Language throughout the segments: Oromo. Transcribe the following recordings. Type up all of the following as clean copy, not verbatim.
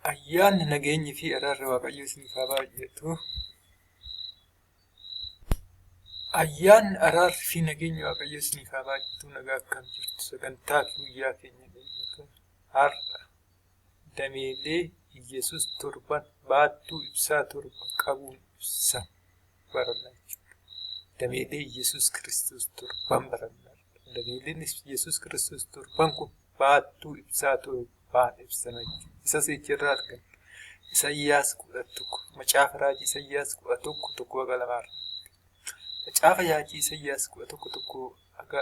Ayyaanni nageenyi fi araarri Waaqayyoo isiniif haa baay'atu. Ayyaanni araarri fi nageenyi Waaqayyoo isiniif haa baay'atu. Nagaa akkam jirtu sagantaa guyyaa keenya eeggatu. Har'a dameelee Iyyasuus torban baattuu ibsaa torba qabuun ibsan barannaa jechuudha. Dameelee Iyyasuus Kiristoos torban barannaa. Dameeleen Iyyasuus Kiristoos torban kun baattuu ibsaa torbaan ibsan jechuudha. Isa seecherraa argan. Isaayyaas 11 macaafa raajii Isaayyaas 11 haga 2 macaafa raajii Isaayyaas 11 haga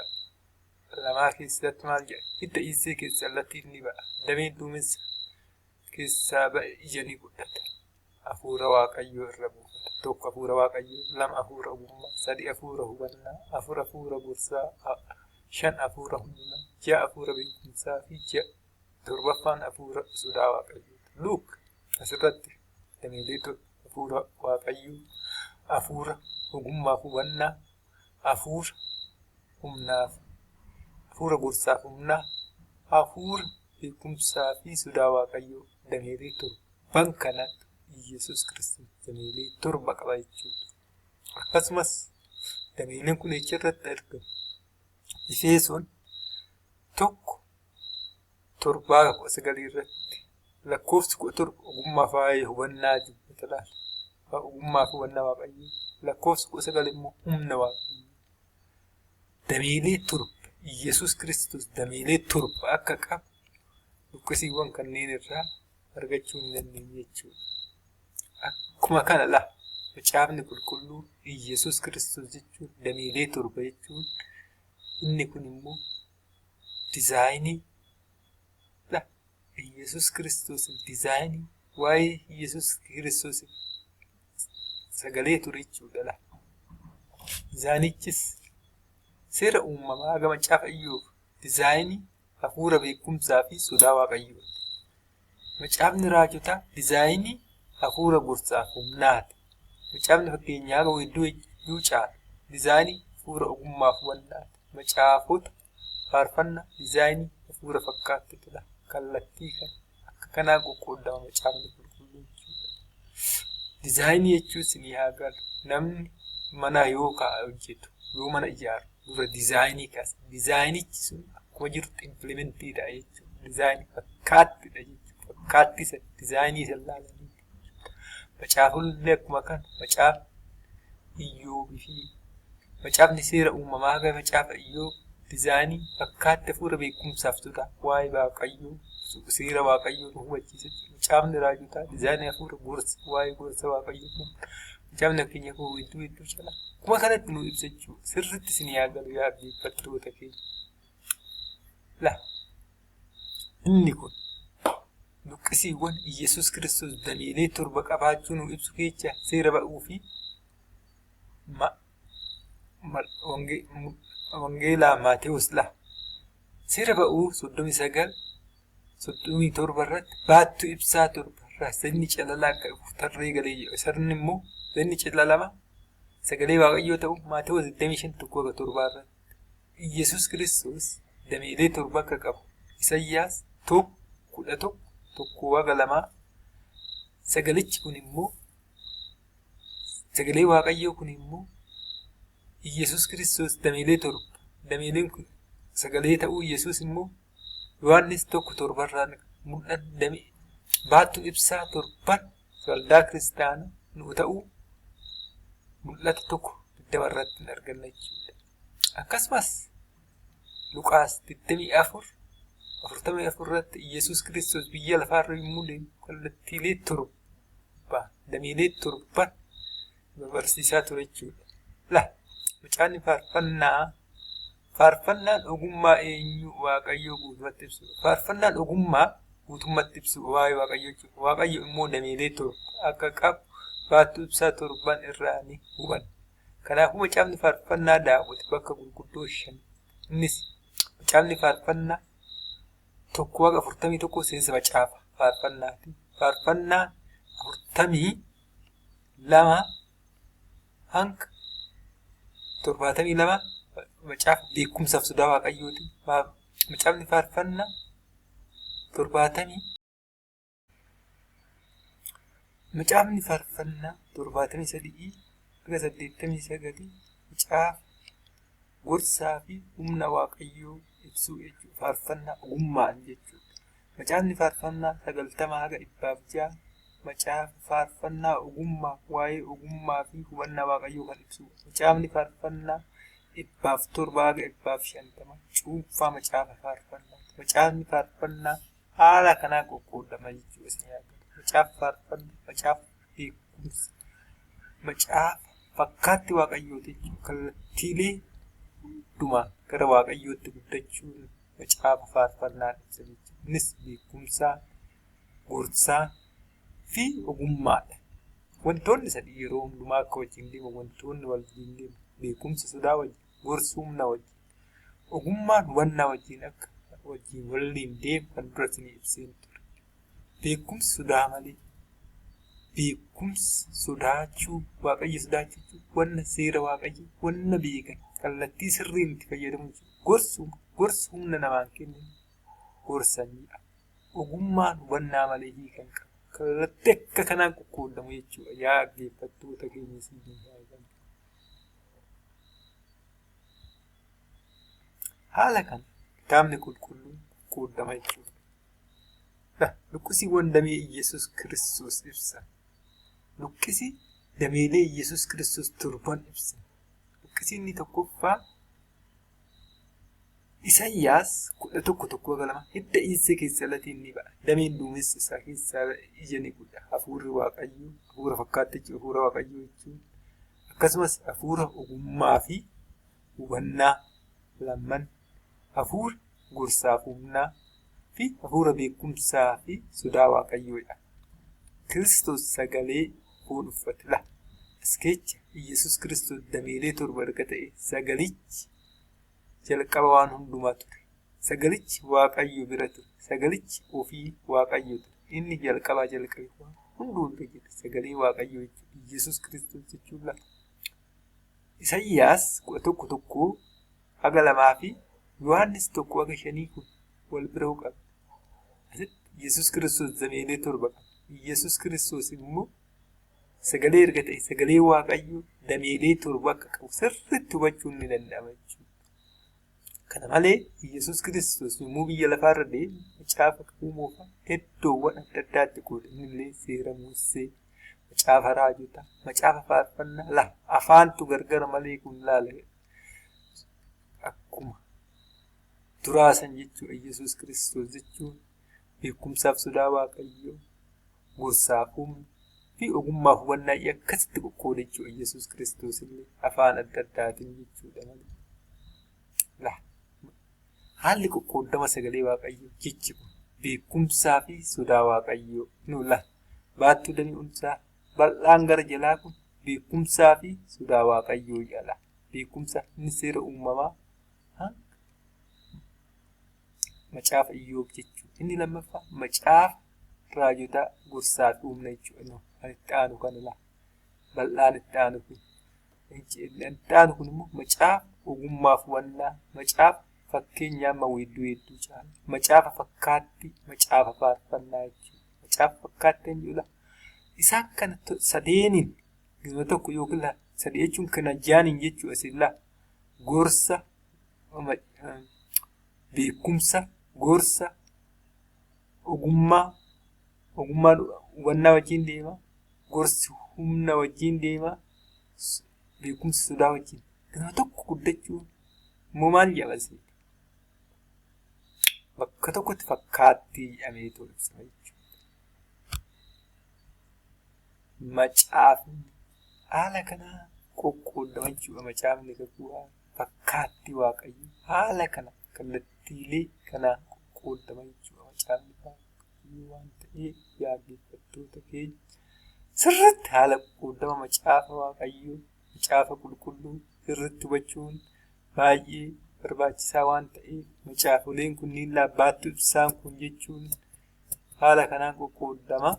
2 keessatti maal jedha? Hidda Isee keessa allattiin ni ba'a. Dameen duumessa keessaa ba'e ija ni godhata. Hafuura Waaqayyoo irra buufata. 1 hafuura Waaqayyoo, 2 hafuura ogummaa, 3 hafuura hubannaa, 4 hafuura gorsaa, 5 hafuura humnaa, 6 hafuura beekumsaa fi 6 torbaffaan hafuura sodaa Waaqayyoo. Luuk asirratti dameelee hafuura Waaqayyoo, hafuura ogummaaf hubannaa, hafuura humnaaf, hafuura gorsaaf humnaa, hafuura beekumsaa fi sodaa Waaqayyoo dameelee torban kanatti Iyyasuus Kiristoos dameelee torba qaba jechuudha. Akkasumas dameeleen kun echirratti argamu. Efesoon 1:7 irratti lakkoofsi 17 ogummaa faayee hubannaa jibbata laala. Ogummaa fi hubannaa Waaqayyoo. Lakkoofsi 19 immoo humna Waaqayyoo. Dameelee torba Iyyasuus Kiristoos dameelee torba akka qabu luqqisiiwwan kanneen irraa argachuu ni dandeenya jechuudha. Akkuma kana macaafni qulqulluu Iyyasuus Kiristoos jechuun dameelee torba jechuun inni kun immoo diizaayinii Iyyasuus Kiristoos diizaayinii waa'ee Iyyasuus Kiristoos sagalee ture jechuudha. Diizaayinichis seera uumamaa gama macaafa Iyyoob diizaayinii hafuura beekumsaa fi sodaa Waaqayyoo. Macaafni raajotaa diizaayinii hafuura gorsaa fi humnaati. Macaafni fakkeenyaa ga'u hedduu caala diizaayinii hafuura ogummaa fi hubannaati. Macaafota faarfannaa diizaayinii hafuura fakkaattuudha. Kallattii kan akka kanaa qoqqoodama macaafni qulqulluu jechuudha. Diizaayinii jechuun isinii haa galu. Namni mana yoo hojjetu yoo mana ijaaru dura diizaayinii kaasa. Diizaayinichi sun akkuma jirutti implimentiidha jechuudha. Diizaayinii fakkaattidha jechuudha. Fakkaattii diizaayinii isa ilaalanii. Macaafni akkuma kana macaafa Iyyoobii fi macaafni seera uumamaa haga macaafa Iyyoob diizaayinii fakkaatti hafuura beekumsaaf sodaa waa'ee Waaqayyoo seera Waaqayyoo nu hubachiisa. Macaafni raajotaa diizaayinii hafuura gorsa waa'ee gorsa Waaqayyoo. Macaafni fakkeenya koo hedduu cala. Akkuma kanatti nu ibsa jechuudha. Sirriitti isin yaa galu yaa dhaggeeffattoota keenya. Inni kun luqqisiiwwan Iyyasuus Kiristoos dameelee torba qabaachuu nu ibsu keessa seera ba'uu fi Wangeelaa Maatewos seera ba'uu 39:37 irratti baattuu ibsaa torba irraa sanni calalaa akka dhufu tarree galee jedha. Sarni immoo sanni calalama sagalee Waaqayyoo ta'u Maatewos 25:1-7 irratti Iyyasuus Kiristoos dameelee torba akka qabu Isaayyaas 11:1-2 sagalichi kun immoo sagalee Waaqayyoo kun immoo Iyyasuus Kiristoos dameelee torba. Dameeleen kun sagalee ta'uu Iyyasuus immoo Yohaannis 1:7 irraa mul'ata baattuu ibsaa torban waldaa kiristaanaa nu ta'uu mul'ata 1:20 irratti arganna jechuudha. Akkasumas Luqaas 24:44 irratti Iyyasuus Kiristoos biyya lafaarra yommuu deemu kallattiilee torba dameelee torban barsiisaa ture jechuudha. Macaafni faarfannaan ogummaa eenyu Waaqayyoo guutummaatti ibsu. Faarfannaan ogummaa guutummaatti ibsu waa'ee Waaqayyoo jechuudha. Waaqayyo immoo dameelee torba akka qabu baattuu ibsaa torban irraa ni hubanna. Kanaafuu macaafni faarfannaa Daawit bakka gurguddoo 5. Innis macaafni faarfannaa 1:41 seensa macaafa faarfannaati. Faarfannaan 42 hanga 72 macaafa beekumsaaf sodaa Waaqayyooti. Macaafni faarfannaa 70 Macaafni faarfannaa 73 hanga 89 macaafa gorsaa fi humna waaqayyoo ibsuu jechuudha. Faarfannaa ogummaan jechuudha. Macaafni faarfannaa 90 haga 106 macaafa faarfannaa ogummaa waa'ee ogummaa fi hubannaa waaqayyoo kan ibsudha. Macaafni faarfannaa 107 haga 150 cuunfaa macaafa faarfannaa. Macaafni faarfannaa haala kanaan qoqqoodama jechuudha. Macaafa faarfannaa, macaafa beekumsa, macaafa fakkaatti waaqayyooti jechuudha. Kallattiilee hundumaa gara waaqayyootti guddachuun macaafa faarfannaa ibsa jechuudha. Innis beekumsaa, gorsaa fi ogummaadha. Wantoonni sadii yeroo hundumaa akka wajjin deemu, wantoonni wajjin deemu, beekumsa sodaa wajjin, gorsa humna wajjin, ogummaan hubannaa wajjin akka wajjin waliin deemu kan dura isin ibseen ture. Beekumsa sodaa malee, beekumsa sodaachuu, waaqayyo sodaachuu, wanna seera waaqayyo, wanna beekan, kallattii sirriin itti fayyadamu jechuudha. Gorsa humna namaan kennu gorsaniidha. Ogummaan hubannaa malee hiikan qaba. Kallattii akka kanaan qoqqoodamu jechuudha. Yaa dhaggeeffattoota keenya siin haala kana kitaabni qulqulluun qoqqoodama jechuudha. Luqqisiiwwan damee Iyyasuus Kiristoos ibsa. Luqqisii dameelee Iyyasuus Kiristoos 7 ibsa. Luqqisiin tokkoffaa Isaayyaas 11:1 hidda dhiisee keessa latiin ni ba'a. Dameen duumessa isaa keessaa ija ni godha. Hafuurri waaqayyoo, hafuura fakkaattichi hafuura waaqayyoo jechuun akkasumas hafuura ogummaa fi hubannaa lamman, hafuura gorsaaf humnaa fi hafuura beekumsaa fi sodaa waaqayyoodha. Kiristoos sagalee foon uffate. Askeecha Iyyasuus Kiristoos dameelee 7 erga ta'e sagalichi jalqaba waan hundumaa ture. Sagalichi waaqayyo bira ture. Sagalichi ofii waaqayyo ture. Inni jalqabaa jalqabe waan hundumaa jira. Sagalee waaqayyo jechuudha. Iyyasuus Kiristoos jechuudha. Isaayyaas 11:1 haga 2 fi Yohaannis 1 haga 5 kun wal bira qaba. Asitti Iyyasuus Kiristoos dameelee 7 qaba. Iyyasuus Kiristoos immoo sagalee erga ta'e sagalee waaqayyo dameelee 7 akka qabu sirriitti hubachuun ni danda'ama jechuudha. Kana malee Iyyasuus Kiristoos yommuu biyya lafaarra deemu macaafa uumuufa iddoowwan adda addaatti qooda. Innillee seera Musee, macaafa raajotaa, macaafa faarfannaa afaantu gargar malee kun laala akkuma duraasan jechuudha. Iyyasuus Kiristoos jechuun beekumsaaf sodaa waaqayyoo, gorsaaf humna fi ogummaaf hubannaa akkasitti qoqqooda jechuudha. Iyyasuus Kiristoos illee afaan adda addaatiin jechuudha malee. Haalli qoqqoodama sagalee waaqayyoo jechi kun beekumsaa fi sodaa waaqayyoo nuula. Baattuu dami'umsaa bal'aan gara jalaa kun beekumsaa fi sodaa waaqayyoo jala. Beekumsa inni seera uumamaa macaafa Iyyoob jechuudha. Inni lammaffaa macaafa raajotaa gorsaa fi humna jechuudha. Kan itti aanu kanadha. Bal'aan itti aanu kun. Itti aanu kun immoo macaafa ogummaaf hubannaa, macaafa fakkeenyaa amma hedduu caala. Macaafa fakkaatti, macaafa faarfannaa jechuudha. Macaafa fakkaatti jechuudha. Isaan kana sadeeniin gizma tokko yookiin sadii jechuun kana jaaniin jechuudha. Silla gorsa, beekumsa, gorsa, ogummaa hubannaa wajjin deema. Gorsi humna wajjin deema. Beekumsi sodaa wajjin. Gizma tokko guddachuun immoo maal jabase? Bakka tokkotti fakkaattii jedhamee ibsa jechuudha. Macaafni haala kanaa qoqqoodama jechuudha. Macaafni fakkaattii waaqayyo haala kana kallattiilee kanaa qoqqoodama jechuudha. Macaafni waaqayyo waan ta'eef yaa dhaggeeffattoota keenya sirriitti haala qoqqoodama macaafa waaqayyo, macaafa qulqulluu sirriitti hubachuun baay'ee barbaachisaa waan ta'eef macaafoleen kunniin baattuu ibsaan kun jechuun haala kanaan qoqqoodama.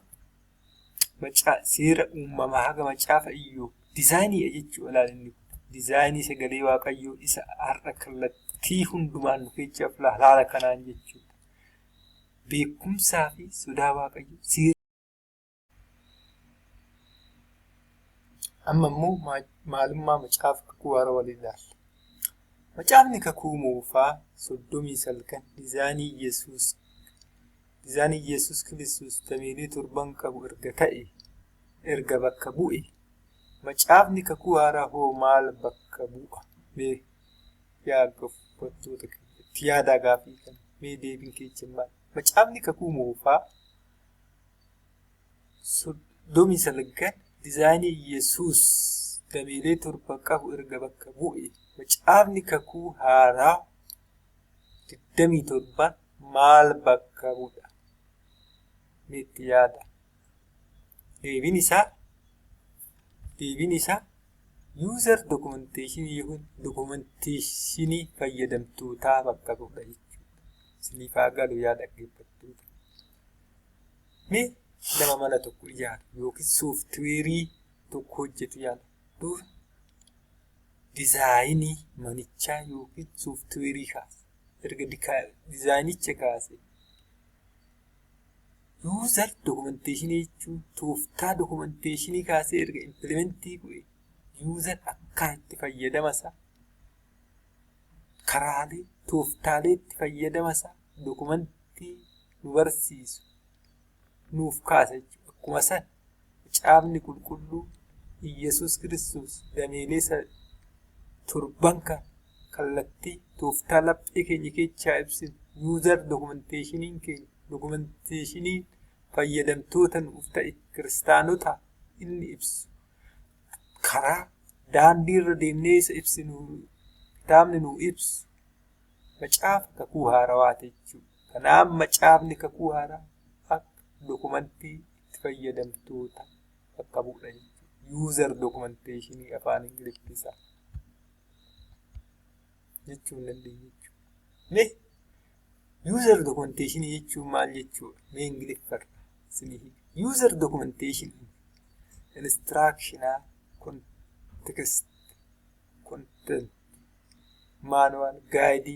Seera uumamaa haga macaafa Iyyoob diizaayinii jechuudha. Ilaalinni diizaayinii sagalee waaqayyoo isa har'a kallattii hundumaan dhufeechaaf haala kanaan jechuudha. Beekumsaa fi sodaa waaqayyoo Amma immoo maalummaa macaafa kakuu haaraa walii ilaalla. Macaafni kakuu moofaa 39 diizaayinii Yesuus Kiristoos dameelee 7 qabu erga bakka bu'e. Macaafni kakuu haaraa hoo maal bakka bu'a? Mee yaa goffattoota itti yaadaa gaafii kana mee deebiin keessa maal? Macaafni kakuu moofaa 39 diizaayinii Yesuus dameelee 7 qabu erga bakka bu'e. Macaafni kakuu haaraa 27 maal bakka bu'a? Mee itti yaada. Deebiin isaa user documentation fayyadamtootaa bakka bu'a jechuudha. Siniifaa galu yaa dhaggeeffattoota. Mee nama mana tokko ijaaru yookiin sooftiweerii tokko hojjetu yaala. Dura diizaayinii manichaa yookiin sooftiweerii kaase. Erga diizaayinicha kaase. User documentation jechuun tooftaa documentation kaasee erga implementii godhe user akka itti fayyadama isaa karaalee tooftaalee itti fayyadama isaa documentii nu barsiisu nuuf kaasa jechuudha. Akkuma san macaafni qulqulluu Yesuus Kiristoos dameelee 7 kallattii tooftaa laphee keenya keessaa ibsin user documentation fayyadamtoota nuuf ta'e kiristaanota inni ibsu karaa daandii irra deemnee isa ibsinu kitaabni nu ibsu macaafa kakuu haaraa jechuudha. Kanaaf macaafni kakuu haaraa akka dokumentii itti fayyadamtoota bakka bu'a jechuudha. User documentation afaan Ingiliffaa jechuun dandeenya jechuudha. User documentation jechuun maal jechuudha? Mee Ingiliffaa siniif. User documentation instructional content manual guide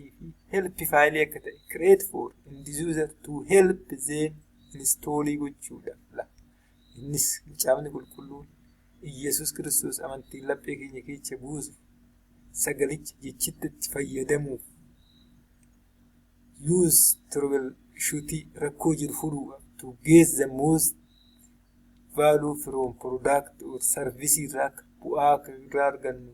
help file akka ta'e create for end user to help them install gochuudha. Innis macaafni qulqulluun Yesuus Kiristoos amantii laphee keenya keessa buusu sagalicha jechitti fayyadamuuf use troubleshooting rakkoo jiru furuudhaaf to get the most value from product or service irraa bu'aa irraa argannu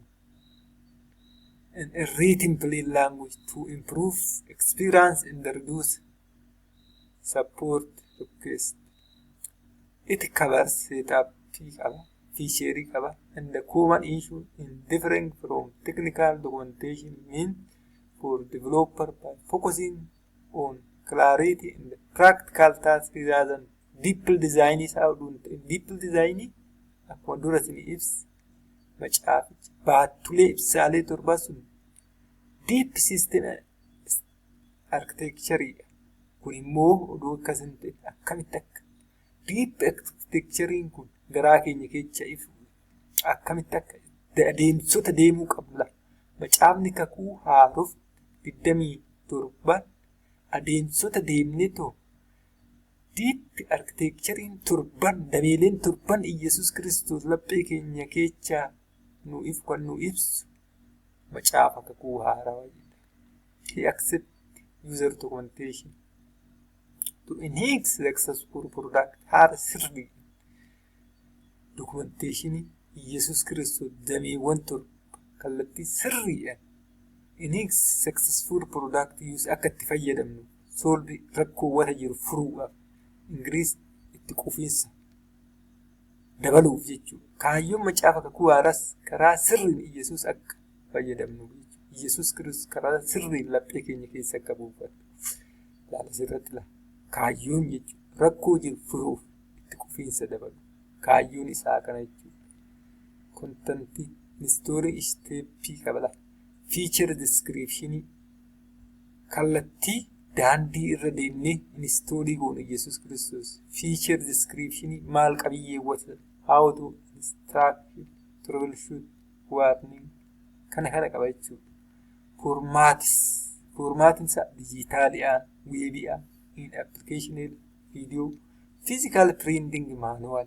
and a written plain language to improve experience and reduce support request. It covers setup feature and the common issue in different from technical documentation meant for developer by focusing on clarity and practical tasks rather than deep design is out. Deep design akkuma dura isin ibs macaaficha baattulee ibsaalee torba sun deep system architecture kun immoo oduu akkasin ta'e akkamitti akka deep architecture kun garaa keenya keessa ifu akkamitti akka adeemsota deemuu qabna. Macaafni kakuu haaruuf 27 adeemsota deemnee too deep architecture turban dameeleen turban Yesuus Kiristoos laphee keenya keessa nu ibsu macaafa kakuu haaraa jedha. He accept user documentation to enhance successful product haala sirrii documentation Yesuus Kiristoos dameewwan torba kallattii sirriidhaan enhance successful product use akka itti fayyadamnu solve rakkoowwan jiru furuudhaaf Ingiriis itti quufinsa dabaluuf jechuudha. Kaayyoon macaafa kakuu haaraas karaa sirriin Yesuus akka fayyadamnu jechuudha. Yesuus Kiristoos karaa sirriin laphee keenya keessa akka buufatu laala sirratti la kaayyoon jechuudha. Rakkoo jiru furuuf itti quufinsa dabalu kaayyoon isaa kana jechuudha. Kontantii installii isteeppii qabala feature description kallattii daandii irra deemnee installii goone Yesuus Kiristoos feature description maal qabiyyeewwata how to instruct troubleshoot warning kana qaba jechuudha. Formatiin isaa dijitaaliyaan weebiyaan in application video physical printing manual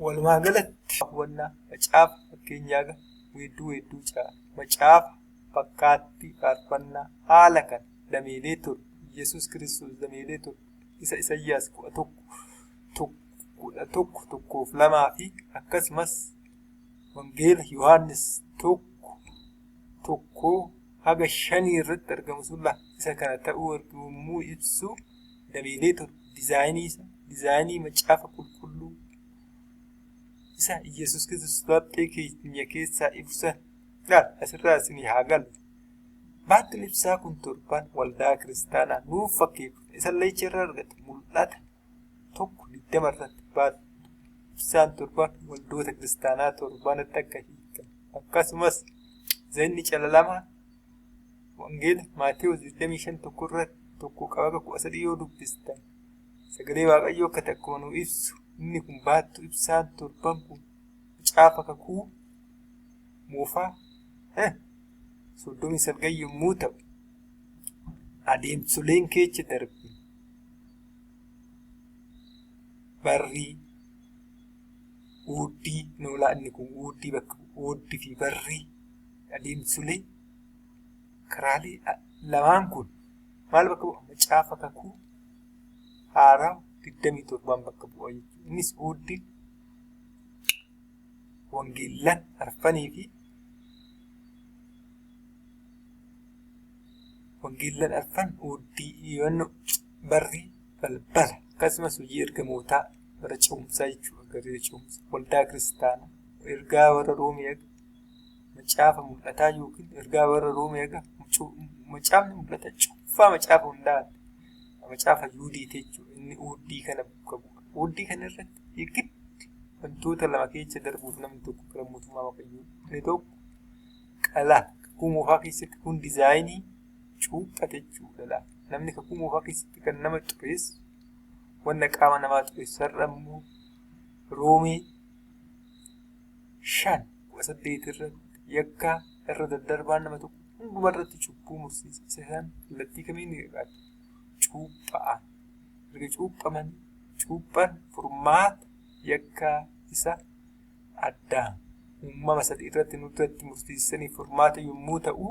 walumaa galatti hawwannaa macaafa fakkeenyaa weedduu caa macaafa fakkaattii faarfannaa haala kan dameelee ture Yesuus Kiristoos dameelee ture isa Isaayyaas 11:1-2 fi akkasumas wangeela Yohaannis 1:1-5 irratti argamu sulla isa kana ta'uu yommuu ibsu dameelee ture dizaayinii macaafa qulqulluu isa Yesuus Kiristoos laphee keenya keessaa ibsan asirraa isinii haa galu. Baattiin ibsaa kun torban waldaa kiristaanaa nuuf fakkeeffata. Isa leecha irraa argate mul'ata 1:20 irratti baattiin ibsaan torban waldoota kiristaanaa torbanatti akka hiikamu. Akkasumas zaynni calalamaa wangeela Maatewos 25:1 irratti 1:13 yoo dubbistan sagalee Waaqayyoo akka takka nu ibsu inni kun baattuu ibsaan torban kun macaafa kakuu moofaa 39 yommuu ta'u adeemsoleen keessa darbe barrii uuddii noolaa inni kun uuddii bakka uuddii fi barrii adeemsolee karaalee lamaan kun maal bakka bu'a macaafa kakuu haaraa 27 bakka bu'a jechuudha. Innis uuddii wangeellan arfanii fi wangeellan arfan uuddii yoonno barrii balbala akkasumas hojii ergamootaa bara ce'umsaa jechuudha. Garee ce'umsaa waldaa kiristaanaa ergaa warra Roomee macaafa mul'ataa yookiin ergaa warra Roomee macaafni mul'ata cuunfaa macaafa hundaati. Macaafa Yuudiiti jechuudha. Inni uuddii kana bakka bu'a. Uuddii kana irratti eegatti wantoota lama keessa darbuuf namni tokko gara mootummaa Waaqayyoo inni tokko qalaa kakuu moofaa keessatti kun dizaayinii cuuphate jechuudha. Namni kakuu moofaa keessatti kan nama xureessu wanna qaama namaa xureessu har'a immoo Roomee 5:8 irratti yakkaa irra daddarbaan nama tokko hunduma irratti cubbuu mursiisa. Isaan kallattii kamiin qaqqabu? Cuuphaan erga cuuphan furmaata yakkaa isa addaan uumama sadii irratti nutti mursiisanii furmaata yommuu ta'u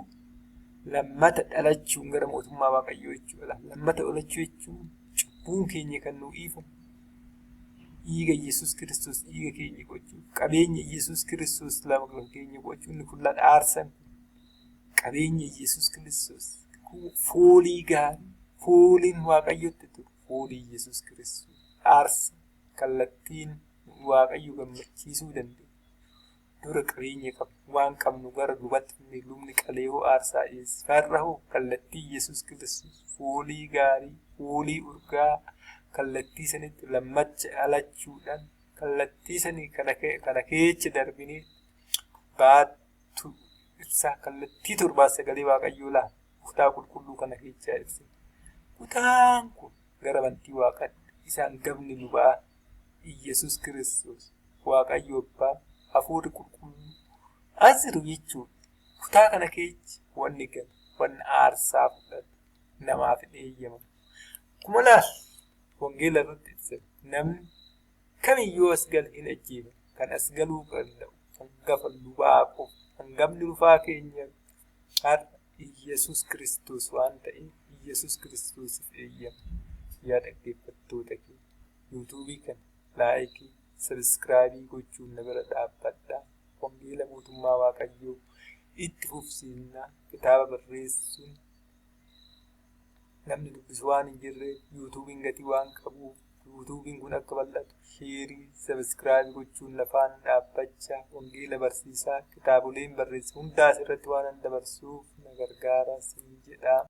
lammata dhalachuun gara mootummaa Waaqayyoo jechuudha. Lammata dhalachuu jechuun cubbuun keenya kan nuu dhiifamu dhiiga Yesuus Kiristoos dhiiga keenya gochuu qabeenya Yesuus Kiristoos lama keenya gochuu inni kun aarsan qabeenya Yesuus Kiristoos foolii gaarii fooliin Waaqayyotti ture foolii Yesuus Kiristoos aarsa kallattiin Waaqayyo gammachiisuu danda'u. Dura qabeenya qabnu waan qabnu gara duubatti lubni qalee hoo aarsaa dhiyeessifarra hoo kallattii Yesuus Kiristoos foolii gaarii foolii urgaa kallattii sanitti lammacha dhalachuudhaan kallattii sanii kana keessa darbinee baattuu ibsaa kallattii 7 Waaqayyoo laata kutaa qulqulluu kana keessa ibsa. Kutaan kun gara bantii Waaqaatti isaan gabni lubaa Yesuus Kiristoos Waaqayyo Abbaa hafuurri qulqulluu asiru jechuudha. Kutaa kana keessa wanni galu wanni aarsaa fudhatu namaaf hin eeyyamamu. Kuma laal wangeela irratti ibsa namni kamiyyuu as gala hin ajjeefamu. Kan as galuu danda'u hangafa lubaa qofa hangafni lubaa keenya har'a Yesuus Kiristoos waan ta'eef Yesuus Kiristoosiif eeyyama. Yaa dhaggeeffattoota kee yuutuubii kana laayikii sabiskiraabii gochuun na bira dhaabbadhaa. Wangeela mootummaa Waaqayyoo itti fufsiisnaa. Kitaaba barreessuun namni dubbisu waan hin jirreef yuutuubiin gatii waan qabuuf yuutuubiin kun akka bal'atu sheerii sabiskiraabii gochuun lafaan dhaabbachaa wangeela barsiisaa kitaaboleen barreessu hundaas irratti waan dabarsuuf na gargaara siin jedhaa.